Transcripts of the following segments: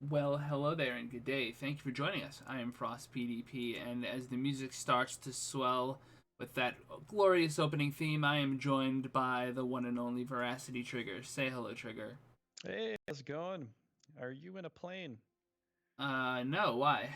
Well, hello there and good day. Thank you for joining us. I am Frost PDP, and as the music starts to swell with that glorious opening theme, I am joined by the one and only VeracityTrigger. Say hello, Trigger. Hey, how's it going? Are you in a plane? No, why?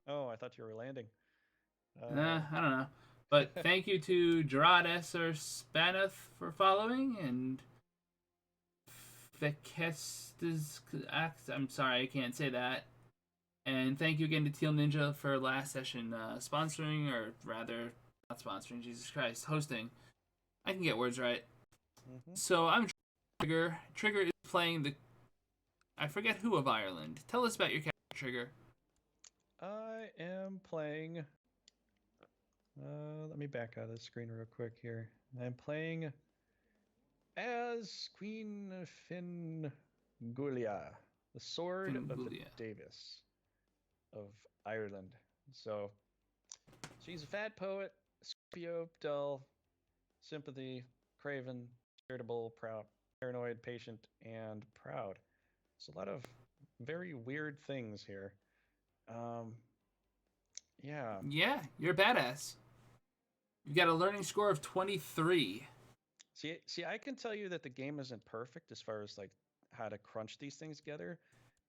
Oh, I thought you were landing. Uh, I don't know. But thank you to Gerard S. or Spanoff for following, and Fekestes. I'm sorry, I can't say that. And thank you again to Teal Ninja for last session sponsoring, or rather, not sponsoring, Jesus Christ, hosting. I can get words right. hmm So I'm Trigger. Trigger is playing the. I forget who of Ireland. Tell us about your character, Trigger. I am playing. Let me back out of the screen real quick here. I'm playing as Queen Fingulia, the Sword of the Fingulia. Davis of Ireland. So she's a fat poet, Scorpio, dull, sympathy, craven, irritable, proud, paranoid, patient, and proud. It's a lot of very weird things here. Um, yeah. Yeah, you're a badass. You've got a learning score of 23. See, I can tell you that the game isn't perfect as far as like how to crunch these things together,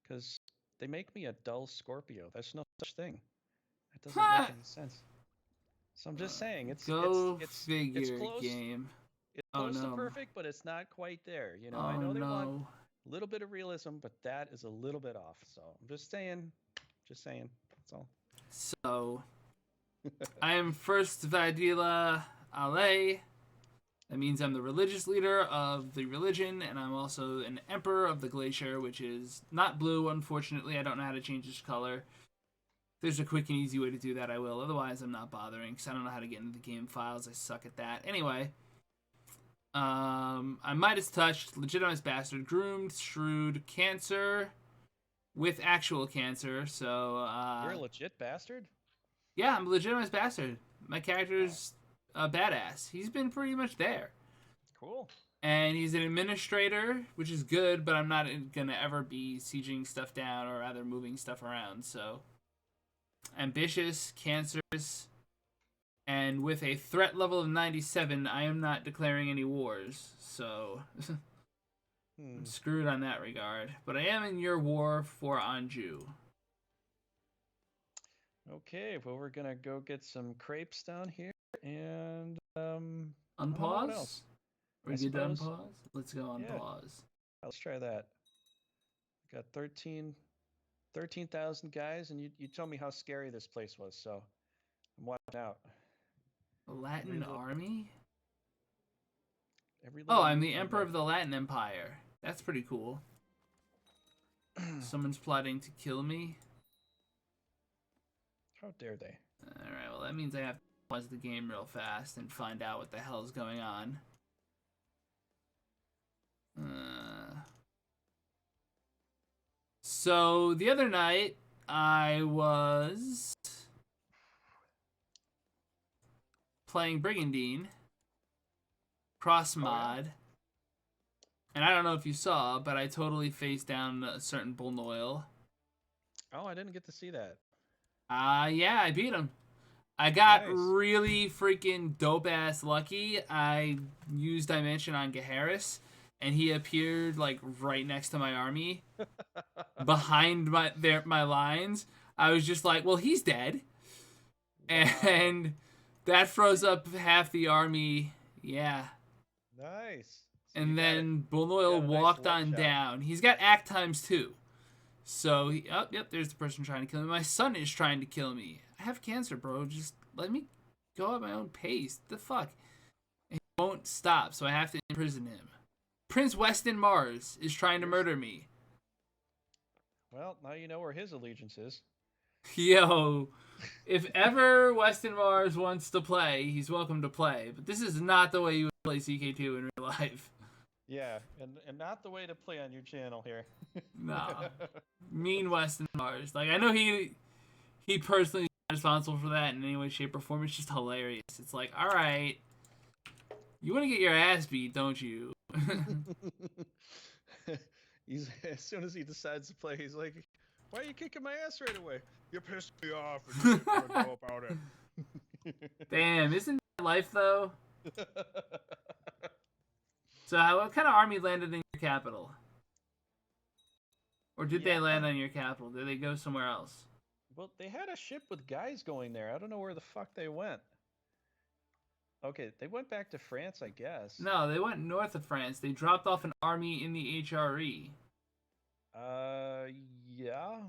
because they make me a dull Scorpio. There's no such thing. It doesn't make Ha! any sense. So I'm just saying, Go it's figure, close. game. It's Oh close to no. perfect, but it's not quite there. I Oh know they want no. a little bit of realism, but that is a little bit off. So I'm just saying, just saying. That's all. So, I am first Vadila Ale. That means I'm the religious leader of the religion, and I'm also an emperor of the glacier, which is not blue, unfortunately. I don't know how to change its color. If there's a quick and easy way to do that, I will. Otherwise, I'm not bothering, because I don't know how to get into the game files. I suck at that. Anyway, I'm Midas Touched, Legitimized Bastard, Groomed, Shrewd, Cancer, with actual cancer, so, You're a legit bastard. yeah, I'm a legitimized bastard. My Wow. character's a badass. He's been pretty much there. Cool. And he's an administrator, which is good, but I'm not gonna ever be sieging stuff down or rather moving stuff around. So ambitious, cancerous, and with a threat level of 97, I am not declaring any wars. So I'm Hmm. screwed on that regard. But I am in your war for Anjou. Okay, well, we're gonna go get some crepes down here, and I don't know what Unpause? else. Are I we good to suppose. unpause? Let's go Yeah, unpause. let's try that. Got 13,000 guys, and you told me how scary this place was, so I'm watching out. Every Latin little army? every Oh, little I'm the movement I'm Emperor of the watching. Latin Empire. That's pretty cool. Someone's plotting to kill me. How dare they? Alright, well, that means I have to pause the game real fast and find out what the hell is going on. Uh, so, the other night, I was playing Brigandine, cross Oh yeah. mod, and I don't know if you saw, but I totally faced down a certain Bull Noil. Oh, I didn't get to see that. Yeah, I beat him. I got Nice. really freaking dope ass lucky. I used Dimension on Gaharis, and he appeared like right next to my army, behind my lines. I was just like, well, he's dead, Wow. and that froze up half the army. Yeah, Nice. So and then Bullnoil you got a nice walked luck on shot. down. He's got act times too. So, oh, yep, there's the person trying to kill me. My son is trying to kill me. I have cancer, bro. Just let me go at my own pace. The fuck? And he won't stop, so I have to imprison him. Prince Weston Mars is trying to Here's murder me. Well, now you know where his allegiance is. Yo, if ever Weston Mars wants to play, he's welcome to play. But this is not the way you would play CK2 in real life. Yeah, and not the way to play on your channel here. Nah. Mean Weston Mars. Like, I know he personally is not responsible for that in any way, shape, or form. It's just hilarious. It's like, alright, you want to get your ass beat, don't you? He's as soon as he decides to play, he's like, Why are you kicking my ass right away? You pissed me off and you didn't want to know about it. Damn, isn't that life though? So, what kind of army landed in your capital? Or did they land on your capital? Did they go somewhere else? Well, they had a ship with guys going there. I don't know where the fuck they went. Okay, they went back to France, I guess. No, they went north of France. They dropped off an army in the HRE. Yeah.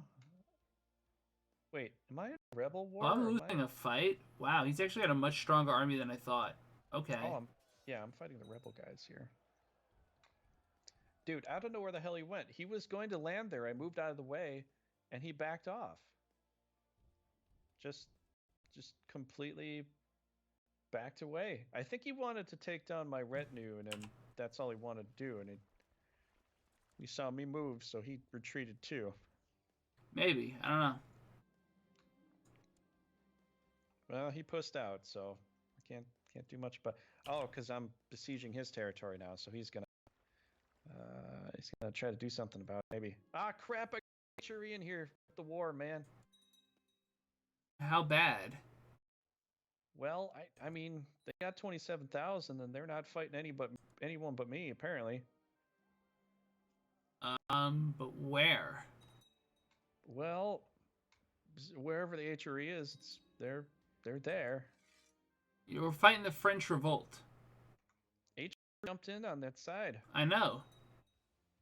Wait, am I in a rebel war? Oh, I'm losing a fight? Wow, he's actually got a much stronger army than I thought. Okay. Oh, I'm fighting the rebel guys here. Dude, I don't know where the hell he went. He was going to land there. I moved out of the way, and he backed off. Just completely backed away. I think he wanted to take down my retinue, and then that's all he wanted to do. And he saw me move, so he retreated too. Maybe. I don't know. Well, he pushed out, so I can't do much. But because I'm besieging his territory now, so he's gonna try to do something about it, maybe. Ah, crap! I got HRE in here. The war, man. How bad? Well, I mean, they got 27,000, and they're not fighting anyone but me, apparently. But where? Well, wherever the HRE is, they're there. You were fighting the French Revolt. HRE jumped in on that side I know.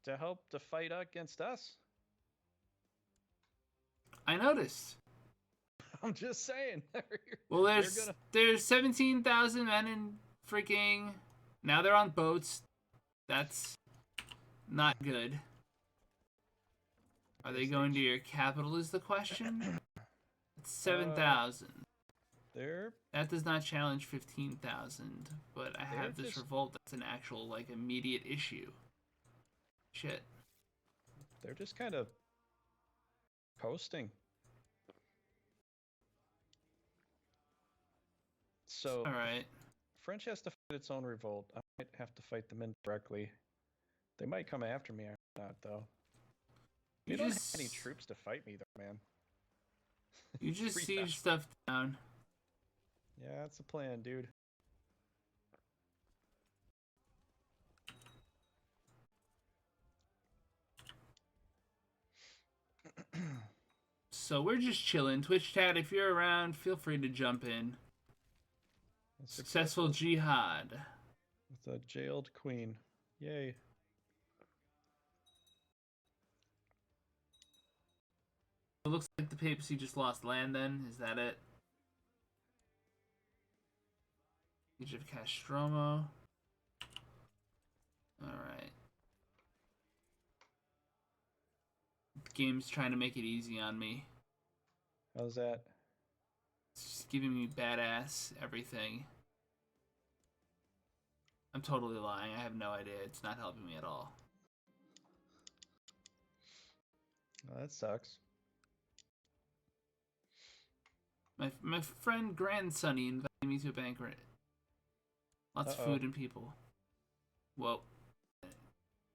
to help to fight against us. I noticed. I'm just saying. Well, there's 17,000 men in freaking... Now they're on boats. That's not good. Are they going to your capital is the question? It's 7,000. That does not challenge 15,000, but I have this revolt that's an actual, like, immediate issue. Shit. They're just kind of coasting. So, all right. French has to fight its own revolt. I might have to fight them indirectly. They might come after me or not, though. You don't have any troops to fight me, though, man. You just siege stuff down. Yeah, that's the plan, dude. So we're just chilling. Twitch chat, if you're around, feel free to jump in. Successful jihad. With a jailed queen. Yay. It looks like the papacy just lost land then. Is that it? Siege of Castromo. Alright. The game's trying to make it easy on me. How's that? It's just giving me badass everything. I'm totally lying. I have no idea. It's not helping me at all. Oh, that sucks. My friend Grandsonny invited me to a banquet. Lots of food and people. Whoa.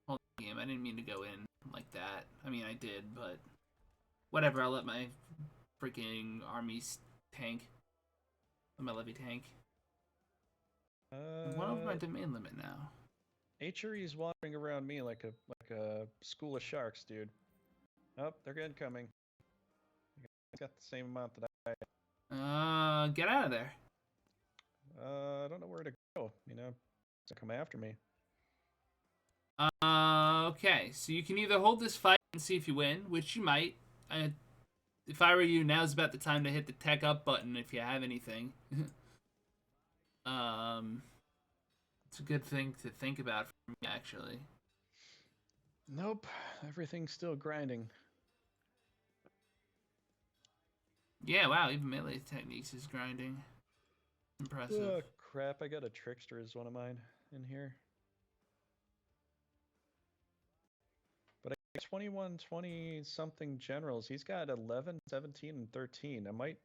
Hold on, game. I didn't mean to go in like that. I mean, I did, but whatever. I'll let my freaking army tank. Let my levy tank. One over my domain limit now. HRE is wandering around me like a school of sharks, dude. Oh, they're incoming. Got the same amount that I. Get out of there. I don't know where to go. You know, to come after me. Okay. So you can either hold this fight and see if you win, which you might. If I were you, now's about the time to hit the tech up button if you have anything. It's a good thing to think about for me, actually. Nope. Everything's still grinding. Yeah, wow, even melee techniques is grinding. Impressive. Oh, crap, I got a trickster as one of mine in here. But I got 21, 20 something generals. He's got 11, 17, and 13. I might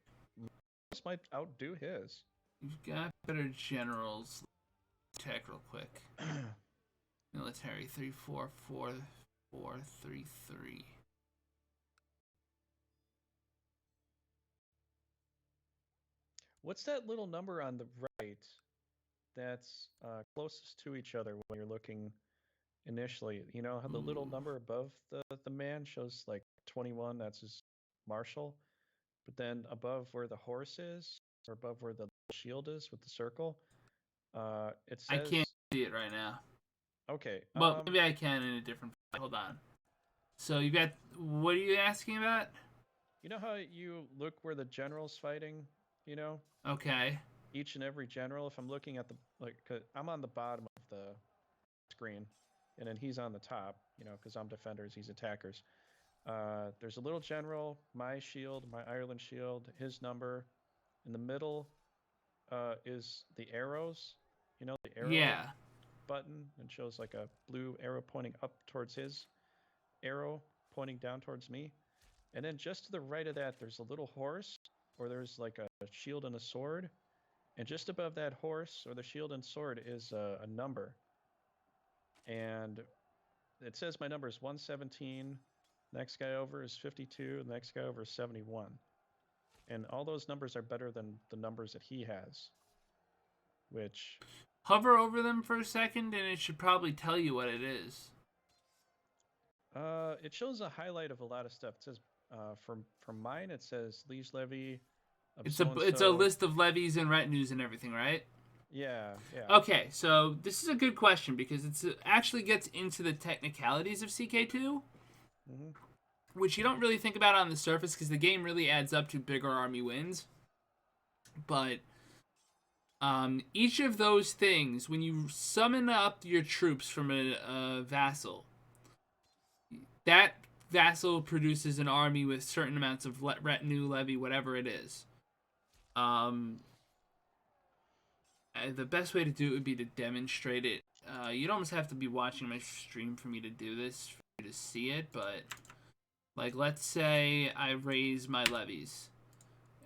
outdo his. You've got better generals. Check real quick. Military 3, 4, 4, 4, 3, 3. What's that little number on the right that's closest to each other when you're looking initially? You know how the little Ooh. number above the man shows like 21, that's his martial, but then above where the horse is, or above where the shield is with the circle, it I can't says, see it right now. okay, Well, maybe I can in a different. Hold on. So you got. What are you asking about? you know how you look where the general's fighting, you know, Okay. each and every general. If I'm looking at the like, 'cause I'm on the bottom of the screen, and then he's on the top, you know, because I'm defenders, he's attackers. There's a little general, my shield, my Ireland shield, his number. In the middle is the arrows, you know, the arrow Yeah. button, and shows like a blue arrow pointing up towards his arrow pointing down towards me. And then just to the right of that, there's a little horse, or there's like a shield and a sword. And just above that horse or the shield and sword is a number. And it says my number is 117. Next guy over is 52. The next guy over is 71. And all those numbers are better than the numbers that he has, which Hover over them for a second, and it should probably tell you what it is. it shows a highlight of a lot of stuff. It says from mine, it says liege levy of so and It's a so. list of levies and retinues and everything, right? Yeah, yeah. Okay, so this is a good question because it actually gets into the technicalities of CK2, Hmm. which you don't really think about on the surface because the game really adds up to bigger army wins. But each of those things, when you summon up your troops from a vassal, that vassal produces an army with certain amounts of retinue, levy, whatever it is. Um, the best way to do it would be to demonstrate it. You'd almost have to be watching my stream for me to do this, for you to see it. But like, let's say I raise my levies,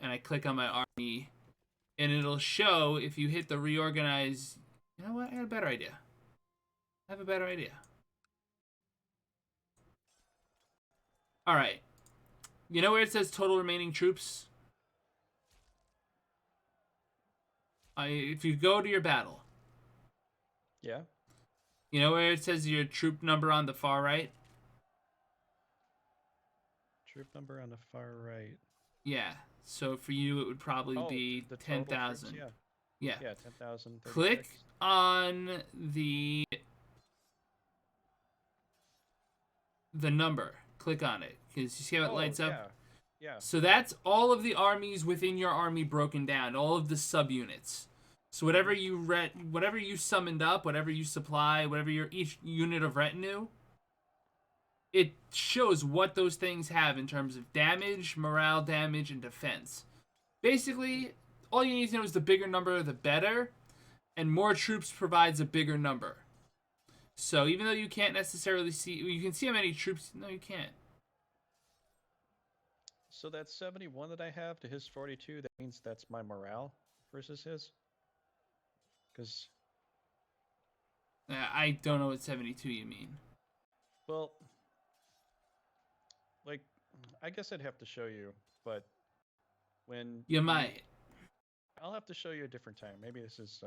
and I click on my army, and it'll show if you hit the reorganize. You know what? I had a better idea. I have a better idea. All right. You know where it says total remaining troops? If you go to your battle, Yeah. you know where it says your troop number on the far right? Troop number on the far right. Yeah. So for you, it would probably Oh, be the total troops. 10,000. Yeah, Yeah. yeah. 10,036. Click on the number. Click on it because you see how it Oh, lights up. yeah, yeah. So that's all of the armies within your army broken down, all of the subunits. So whatever Hmm. whatever you summoned up, whatever you supply, whatever your each unit of retinue, it shows what those things have in terms of damage, morale damage, and defense. Basically, all you need to know is the bigger number, the better, and more troops provides a bigger number. So even though you can't necessarily see, you can see how many troops. No, you can't. So that's 71 that I have to his 42. That means that's my morale versus his. Because, I don't know what 72 you mean. well, like, I guess I'd have to show you, but when You you, might. I'll have to show you a different time. Maybe this is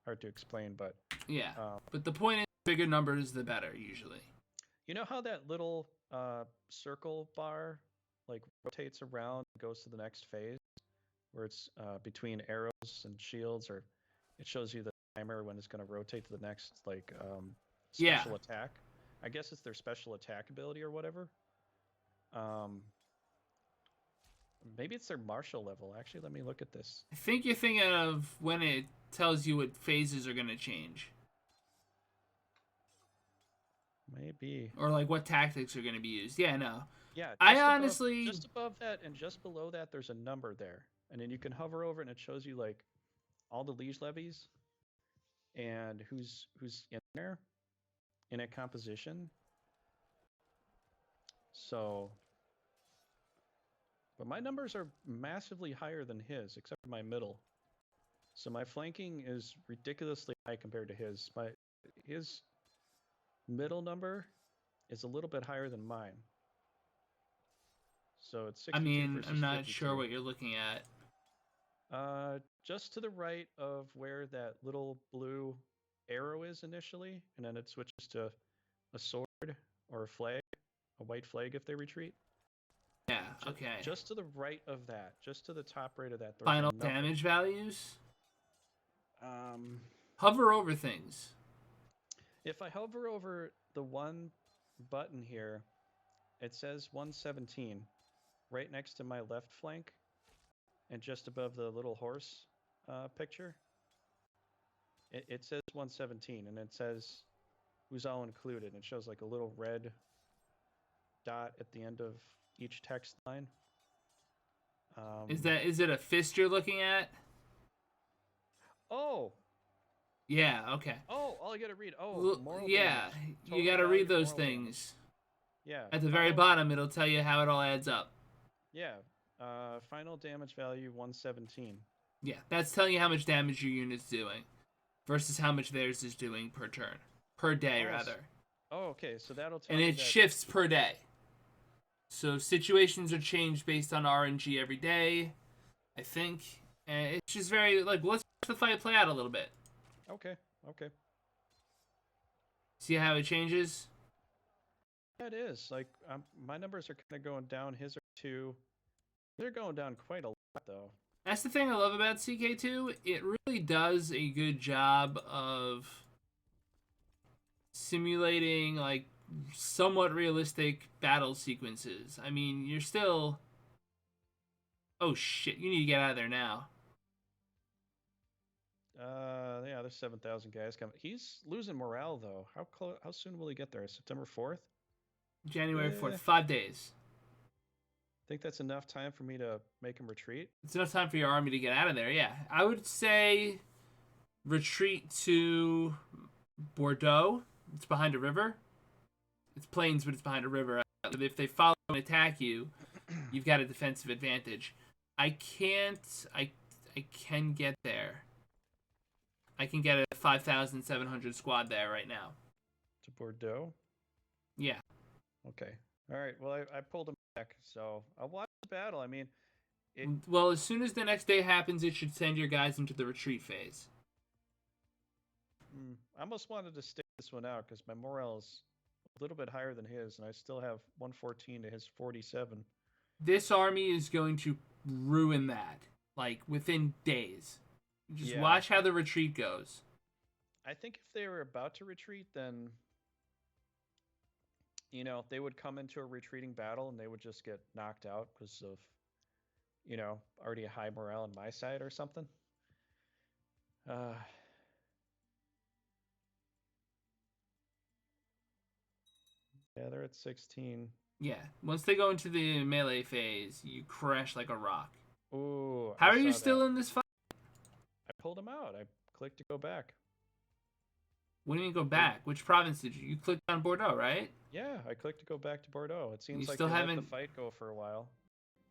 hard to explain, but Yeah. um, But the point is, bigger numbers, the better, usually. you know how that little circle bar like rotates around and goes to the next phase, where it's between arrows and shields, or it shows you the timer when it's going to rotate to the next like Yeah. special attack. I guess it's their special attack ability or whatever. Um, Maybe it's their martial level. Actually, let me look at this. I think you're thinking of when it tells you what phases are going to change. Maybe. Or like what tactics are going to be used. Yeah, no. Yeah, I honestly. just above that and just below that there's a number there. And then you can hover over it and it shows you like all the liege levies and who's in there in a composition. So, but my numbers are massively higher than his, except for my middle. So my flanking is ridiculously high compared to his. His middle number is a little bit higher than mine. So it's I 62 mean, I'm versus not sure 52. what you're looking at. Just to the right of where that little blue arrow is initially, and then it switches to a sword or a flag, a white flag if they retreat. Yeah, okay. Just to the right of that, just to the top right of that. There's Final another. damage values. Um, Hover over things. if I hover over the one button here, it says 117 right next to my left flank and just above the little horse picture. It says 117 and it says who's all included. It shows like a little red dot at the end of each text line. Is it a fist you're looking at? Oh, Yeah, okay. all I gotta read. Oh, moral yeah, damage. you Total gotta value read those moral things. Damage. Yeah. At the very bottom, it'll tell you how it all adds up. Yeah. Final damage value 117. Yeah, that's telling you how much damage your unit's doing versus how much theirs is doing per turn. Per day, rather. Oh, okay. So that'll tell and me it that... shifts per day. So situations are changed based on RNG every day, I think. And it's just very, like, let's watch the fight play out a little bit. Okay. See how it changes? Yeah, it is. Like, my numbers are kind of going down. His are 2. They're going down quite a lot, though. That's the thing I love about CK2. It really does a good job of simulating, like, somewhat realistic battle sequences. I mean, you're still... Oh, shit. You need to get out of there now. Yeah, there's 7,000 guys coming. He's losing morale, though. How soon will he get there? September 4th? January 4th. 5 days. Think that's enough time for me to make him retreat? It's enough time for your army to get out of there, yeah. I would say retreat to Bordeaux. It's behind a river. It's plains, but it's behind a river. If they follow and attack you, you've got a defensive advantage. I can get there. I can get a 5,700 squad there right now. To Bordeaux? Yeah. Okay. All right. Well, I pulled him back, so I'll watch the battle. I mean... Well, as soon as the next day happens, it should send your guys into the retreat phase. I almost wanted to stick this one out because my morale is a little bit higher than his, and I still have 114 to his 47. This army is going to ruin that, like, within days. Just watch how the retreat goes. I think if they were about to retreat, then, you know, they would come into a retreating battle and they would just get knocked out because of, you know, already a high morale on my side or something. Yeah, they're at 16. Yeah, once they go into the melee phase, you crash like a rock. Ooh. How are you still in this fight? I pulled him out. I clicked to go back. What do you mean go back? Which province did you? You clicked on Bordeaux, right? Yeah, I clicked to go back to Bordeaux. It seems like still they haven't... let the fight go for a while.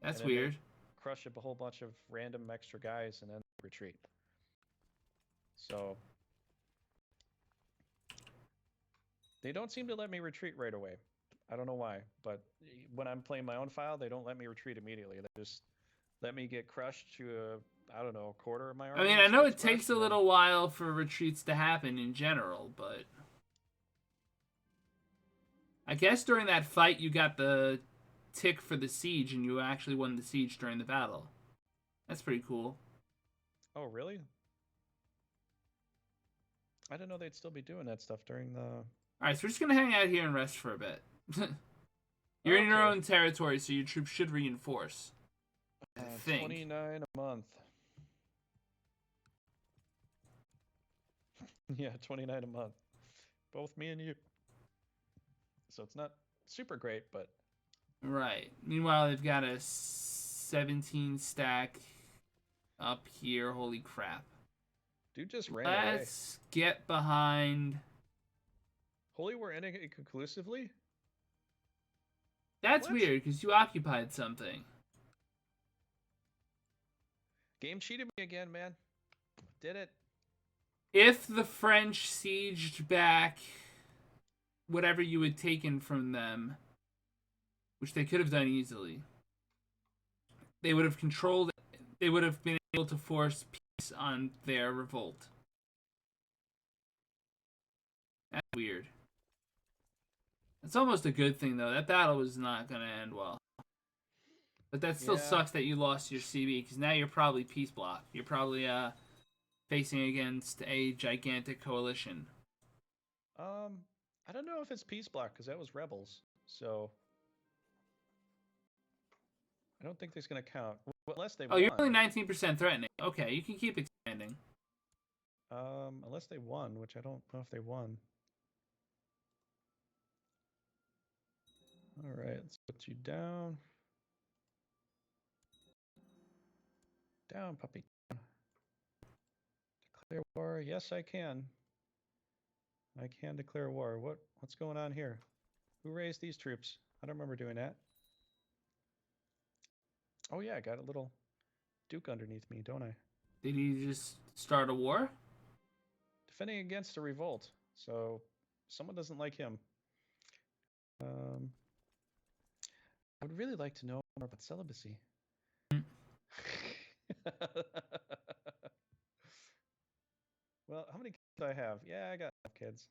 That's weird. Crush up a whole bunch of random extra guys and then retreat. So they don't seem to let me retreat right away. I don't know why, but when I'm playing my own file, they don't let me retreat immediately. They just let me get crushed to a quarter of my army. I mean, I know it takes a little while for retreats to happen in general, but I guess during that fight you got the tick for the siege and you actually won the siege during the battle. That's pretty cool. Oh, really? I didn't know they'd still be doing that stuff during the... Alright, so we're just going to hang out here and rest for a bit. You're in your own territory, so your troops should reinforce. I think. 29 a month. Yeah, 29 a month. Both me and you. So it's not super great, but... Right. Meanwhile, they've got a 17 stack up here. Holy crap. Dude just ran away. Let's get behind... Holy, we're ending it conclusively? That's weird, because you occupied something. Game cheated me again, man. Did it. If the French sieged back whatever you had taken from them, which they could have done easily, they would have controlled... they would have been able to force peace on their revolt. That's weird. It's almost a good thing though. That battle was not gonna end well. But that still sucks that you lost your CB because now you're probably peace block. You're probably facing against a gigantic coalition. I don't know if it's peace block because that was rebels. So I don't think that's gonna count unless they won. You're only 19% threatening. Okay, you can keep expanding. Unless they won, which I don't know if they won. All right, let's put you down. Down, puppy. Declare war. Yes, I can. I can declare war. What's going on here? Who raised these troops? I don't remember doing that. Oh yeah, I got a little duke underneath me, don't I? Did he just start a war? Defending against a revolt. So someone doesn't like him. I would really like to know more about celibacy. Well, how many kids do I have? Yeah, I got kids.